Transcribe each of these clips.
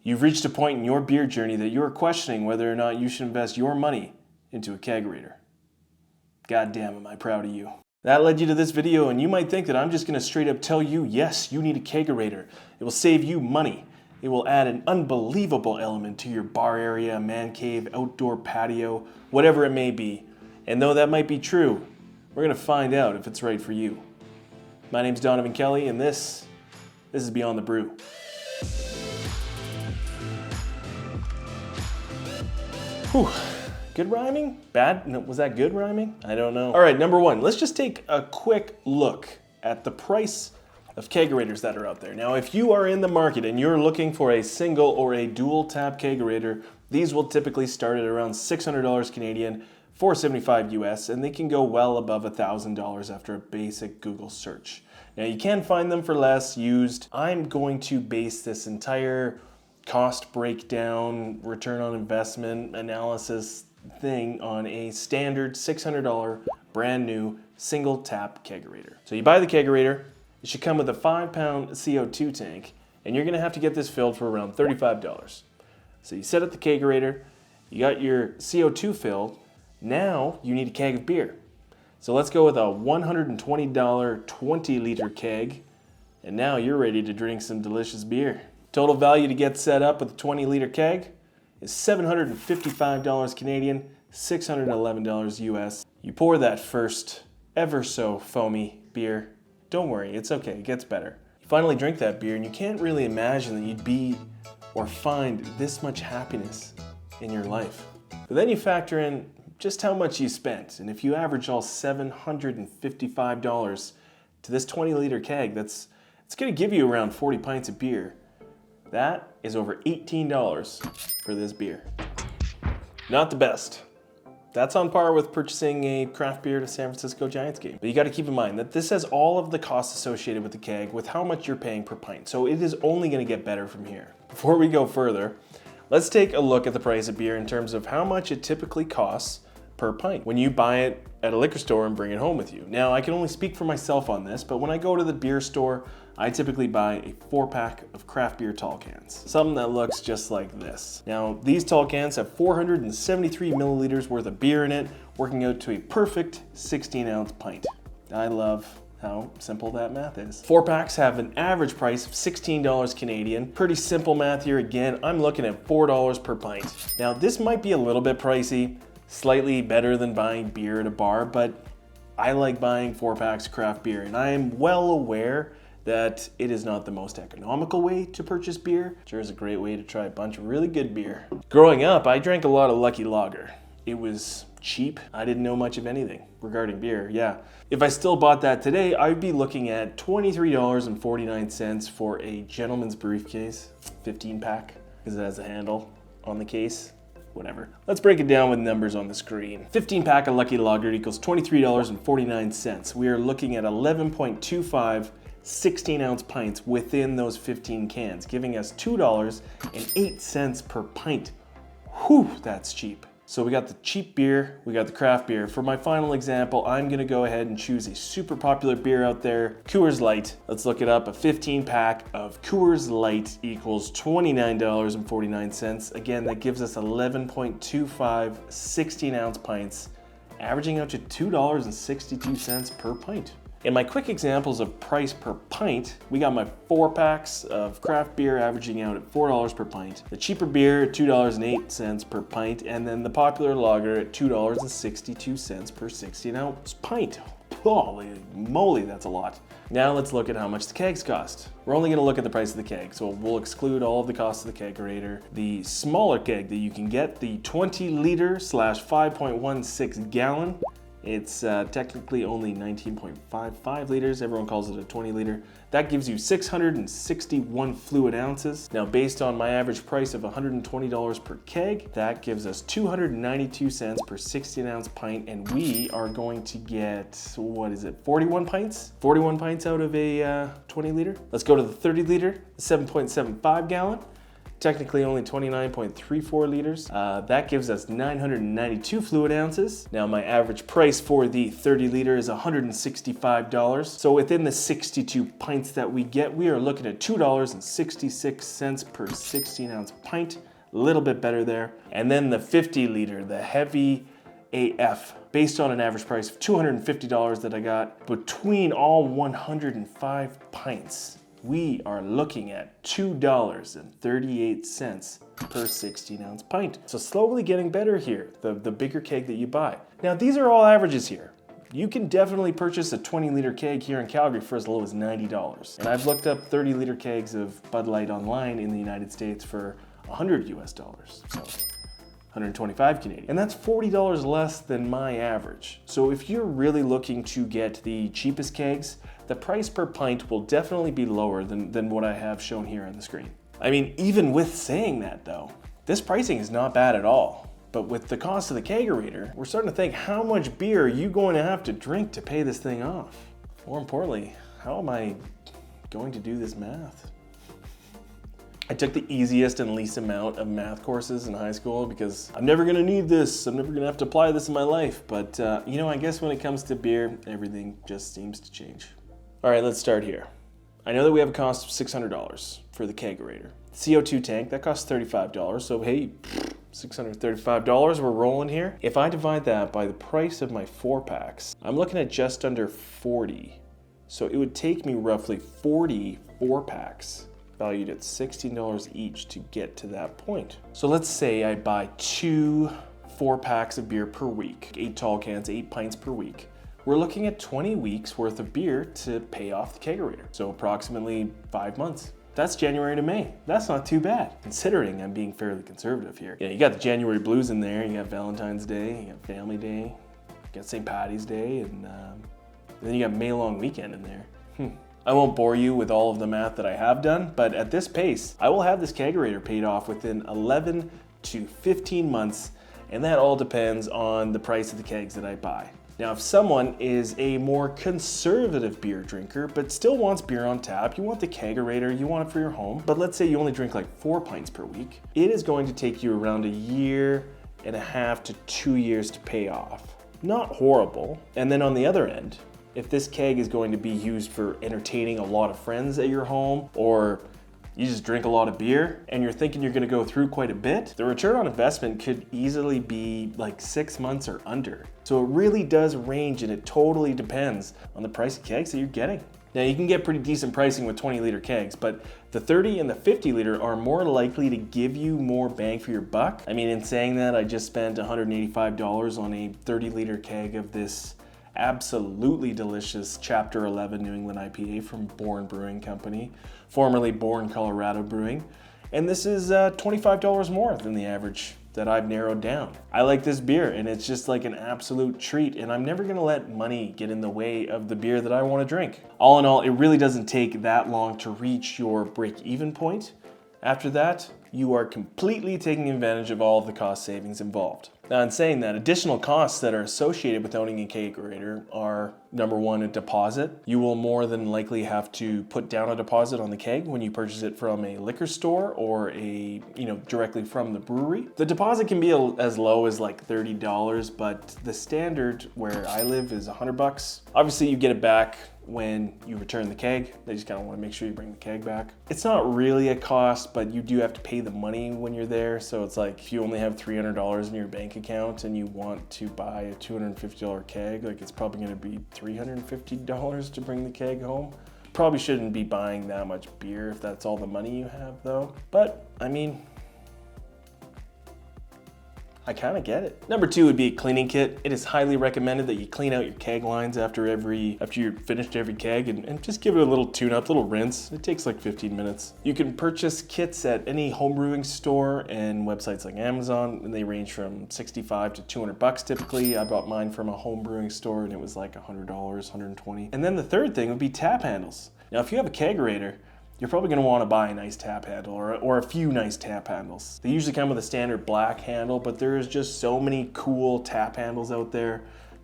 You've reached a point in your beer journey that you're questioning whether or not you should invest your money into a kegerator. God damn, am I proud of you. That led you to this video, and you might think that I'm just going to straight up tell you, yes, you need a kegerator. It will save you money. It will add an unbelievable element to your bar area, man cave, outdoor patio, whatever it may be. And though that might be true, we're going to find out if it's right for you. My name's Donovan Kelly, and this is Beyond the Brew. Whew. Good rhyming? Bad? No, was that good rhyming? I don't know. All right, number one, let's just take a quick look at the price of kegerators that are out there. Now, if you are in the market and you're looking for a single or a dual tap kegerator, these will typically start at around $600 Canadian, $475 US, and they can go well above $1,000 after a basic Google search. Now, you can find them for less used. I'm going to base this entire cost breakdown, return on investment analysis thing on a standard $600 brand new single tap kegerator. So you buy the kegerator, it should come with a 5-pound CO2 tank, and you're gonna have to get this filled for around $35. So you set up the kegerator, you got your CO2 filled, now you need a keg of beer. So let's go with a $120 20-liter keg, and now you're ready to drink some delicious beer. Total value to get set up with a 20-liter keg is $755 Canadian, $611 US. You pour that first ever so foamy beer. Don't worry, it's okay, it gets better. You finally drink that beer and you can't really imagine that you'd be or find this much happiness in your life. But then you factor in just how much you spent, and if you average all $755 to this 20-liter keg, it's gonna give you around 40 pints of beer. That is over $18 for this beer. Not the best. That's on par with purchasing a craft beer at a San Francisco Giants game. But you gotta keep in mind that this has all of the costs associated with the keg with how much you're paying per pint. So it is only gonna get better from here. Before we go further, let's take a look at the price of beer in terms of how much it typically costs per pint when you buy it at a liquor store and bring it home with you. Now, I can only speak for myself on this, but when I go to the beer store, I typically buy a 4-pack of craft beer tall cans. Something that looks just like this. Now, these tall cans have 473 milliliters worth of beer in it, working out to a perfect 16-ounce pint. I love how simple that math is. 4-packs have an average price of $16 Canadian. Pretty simple math here again. I'm looking at $4 per pint. Now, this might be a little bit pricey, slightly better than buying beer at a bar, but I like buying 4-packs of craft beer, and I am well aware that it is not the most economical way to purchase beer. Sure is a great way to try a bunch of really good beer. Growing up, I drank a lot of Lucky Lager. It was cheap. I didn't know much of anything regarding beer, yeah. If I still bought that today, I'd be looking at $23.49 for a gentleman's briefcase, 15-pack, because it has a handle on the case. Whatever. Let's break it down with numbers on the screen. 15-pack of Lucky Lager equals $23.49. We are looking at 11.25 16-ounce pints within those 15 cans, giving us $2.08 per pint. Whew, that's cheap. So we got the cheap beer, we got the craft beer. For my final example, I'm gonna go ahead and choose a super popular beer out there, Coors Light. Let's look it up. A 15-pack of Coors Light equals $29.49. Again, that gives us 11.25 16-ounce pints, averaging out to $2.62 per pint. In my quick examples of price per pint, we got my 4-packs of craft beer averaging out at $4 per pint, the cheaper beer at $2.08 per pint, and then the popular lager at $2.62 per 16-ounce pint. Holy moly, that's a lot. Now let's look at how much the kegs cost. We're only gonna look at the price of the keg, so we'll exclude all of the costs of the kegerator. The smaller keg that you can get, the 20-liter / 5.16 gallon, it's technically only 19.55 liters. Everyone calls it a 20-liter. That gives you 661 fluid ounces. Now, based on my average price of $120 per keg, that gives us 292 cents per 16-ounce pint, and we are going to get, 41 pints? 41 pints out of a 20-liter. Let's go to the 30-liter, 7.75 gallon. technically only 29.34 liters. That gives us 992 fluid ounces. Now my average price for the 30 liter is $165. So within the 62 pints that we get, we are looking at $2.66 per 16-ounce pint. A little bit better there. And then the 50 liter, the heavy AF, based on an average price of $250 that I got, between all 105 pints, we are looking at $2.38 per 16-ounce pint. So slowly getting better here, the bigger keg that you buy. Now these are all averages here. You can definitely purchase a 20-liter keg here in Calgary for as low as $90. And I've looked up 30-liter kegs of Bud Light online in the United States for $100 US, so 125 Canadian. And that's $40 less than my average. So if you're really looking to get the cheapest kegs, the price per pint will definitely be lower than what I have shown here on the screen. I mean, even with saying that though, this pricing is not bad at all. But with the cost of the Kegerator, we're starting to think, how much beer are you going to have to drink to pay this thing off? More importantly, how am I going to do this math? I took the easiest and least amount of math courses in high school because I'm never gonna need this. I'm never gonna have to apply this in my life. But you know, I guess when it comes to beer, everything just seems to change. All right, let's start here. I know that we have a cost of $600 for the Kegerator. CO2 tank, that costs $35. So hey, $635, we're rolling here. If I divide that by the price of my 4-packs, I'm looking at just under 40. So it would take me roughly 40 4-packs valued at $16 each to get to that point. So let's say I buy 2 4-packs of beer per week, 8 tall cans, 8 pints per week. We're looking at 20 weeks worth of beer to pay off the Kegerator. So approximately 5 months. That's January to May. That's not too bad, considering I'm being fairly conservative here. You got the January blues in there, you got Valentine's Day, you got Family Day, you got St. Patty's Day, and then you got May long weekend in there. I won't bore you with all of the math that I have done, but at this pace, I will have this Kegerator paid off within 11 to 15 months, and that all depends on the price of the kegs that I buy. Now, if someone is a more conservative beer drinker, but still wants beer on tap, you want the Kegerator, you want it for your home, but let's say you only drink like 4 pints per week, it is going to take you around 1.5 to 2 years to pay off. Not horrible. And then on the other end, if this keg is going to be used for entertaining a lot of friends at your home, or you just drink a lot of beer and you're thinking you're gonna go through quite a bit, the return on investment could easily be like 6 months or under. So it really does range, and it totally depends on the price of kegs that you're getting. Now you can get pretty decent pricing with 20-liter kegs, but the 30 and the 50-liter are more likely to give you more bang for your buck. I mean, in saying that, I just spent $185 on a 30-liter keg of this absolutely delicious Chapter 11 New England IPA from Bourne Brewing Company, formerly Bourne, Colorado Brewing. And this is $25 more than the average that I've narrowed down. I like this beer, and it's just like an absolute treat, and I'm never gonna let money get in the way of the beer that I wanna drink. All in all, it really doesn't take that long to reach your break-even point. After that, you are completely taking advantage of all of the cost savings involved. Now, in saying that, additional costs that are associated with owning a Kegerator are, number one, a deposit. You will more than likely have to put down a deposit on the keg when you purchase it from a liquor store or directly from the brewery. The deposit can be as low as like $30, but the standard where I live is $100. Obviously, you get it back when you return the keg. They just kind of want to make sure you bring the keg back. It's not really a cost, but you do have to pay the money when you're there. So it's like if you only have $300 in your bank account and you want to buy a $250 keg, like it's probably going to be $350 to bring the keg home. Probably shouldn't be buying that much beer if that's all the money you have though. But I mean, I kind of get it. Number 2 would be a cleaning kit. It is highly recommended that you clean out your keg lines after you've finished every keg and just give it a little tune-up, little rinse. It takes like 15 minutes. You can purchase kits at any home brewing store and websites like Amazon, and they range from $65 to $200 typically. I bought mine from a home brewing store and it was like $100, $120. And then the third thing would be tap handles. Now, if you have a Kegerator, you're probably going to want to buy a nice tap handle or a few nice tap handles. They usually come with a standard black handle, but there's just so many cool tap handles out there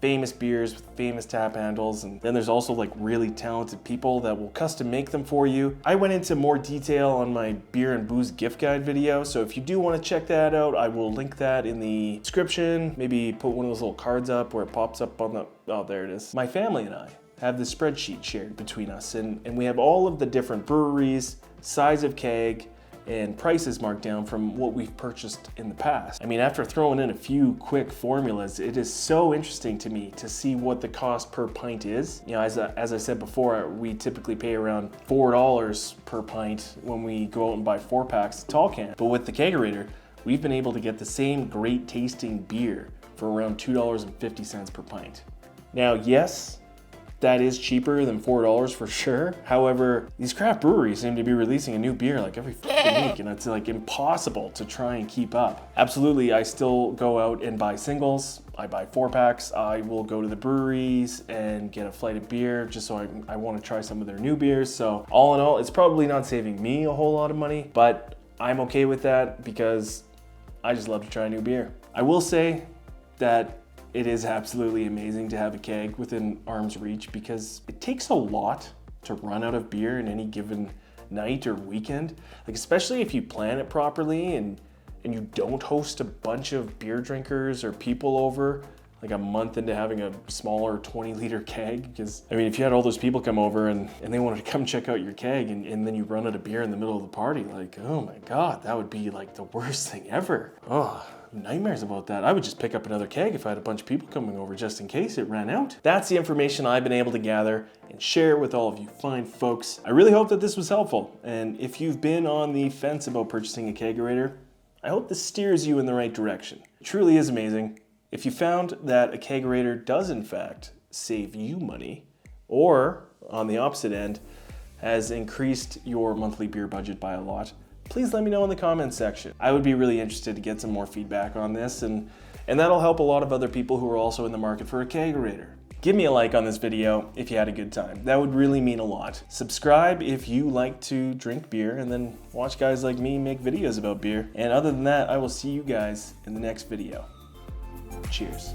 famous beers with famous tap handles, and then there's also like really talented people that will custom make them for you. I went into more detail on my beer and booze gift guide video, so if you do want to check that out, I will link that in the description. Maybe put one of those little cards up where it pops up on the, oh, there it is. My family and I have the spreadsheet shared between us, and we have all of the different breweries, size of keg, and prices marked down from what we've purchased in the past. I mean, after throwing in a few quick formulas, it is so interesting to me to see what the cost per pint is. You know, as I said before, we typically pay around $4 per pint when we go out and buy 4-packs of tall can. But with the Kegerator, we've been able to get the same great tasting beer for around $2.50 per pint. Now, yes, that is cheaper than $4 for sure. However, these craft breweries seem to be releasing a new beer like every week, and it's like impossible to try and keep up. Absolutely, I still go out and buy singles. I buy 4-packs. I will go to the breweries and get a flight of beer just so I want to try some of their new beers. So all in all, it's probably not saving me a whole lot of money, but I'm okay with that because I just love to try new beer. I will say that it is absolutely amazing to have a keg within arm's reach because it takes a lot to run out of beer in any given night or weekend. Like, especially if you plan it properly and you don't host a bunch of beer drinkers or people over like a month into having a smaller 20-liter keg. Because, I mean, if you had all those people come over and they wanted to come check out your keg and then you run out of beer in the middle of the party, like, oh my God, that would be like the worst thing ever. Oh, nightmares about that. I would just pick up another keg if I had a bunch of people coming over just in case it ran out. That's the information I've been able to gather and share with all of you fine folks. I really hope that this was helpful. And if you've been on the fence about purchasing a Kegerator, I hope this steers you in the right direction. It truly is amazing. If you found that a Kegerator does in fact save you money, or on the opposite end, has increased your monthly beer budget by a lot, please let me know in the comments section. I would be really interested to get some more feedback on this, and that'll help a lot of other people who are also in the market for a Kegerator. Give me a like on this video if you had a good time. That would really mean a lot. Subscribe if you like to drink beer, and then watch guys like me make videos about beer. And other than that, I will see you guys in the next video. Cheers.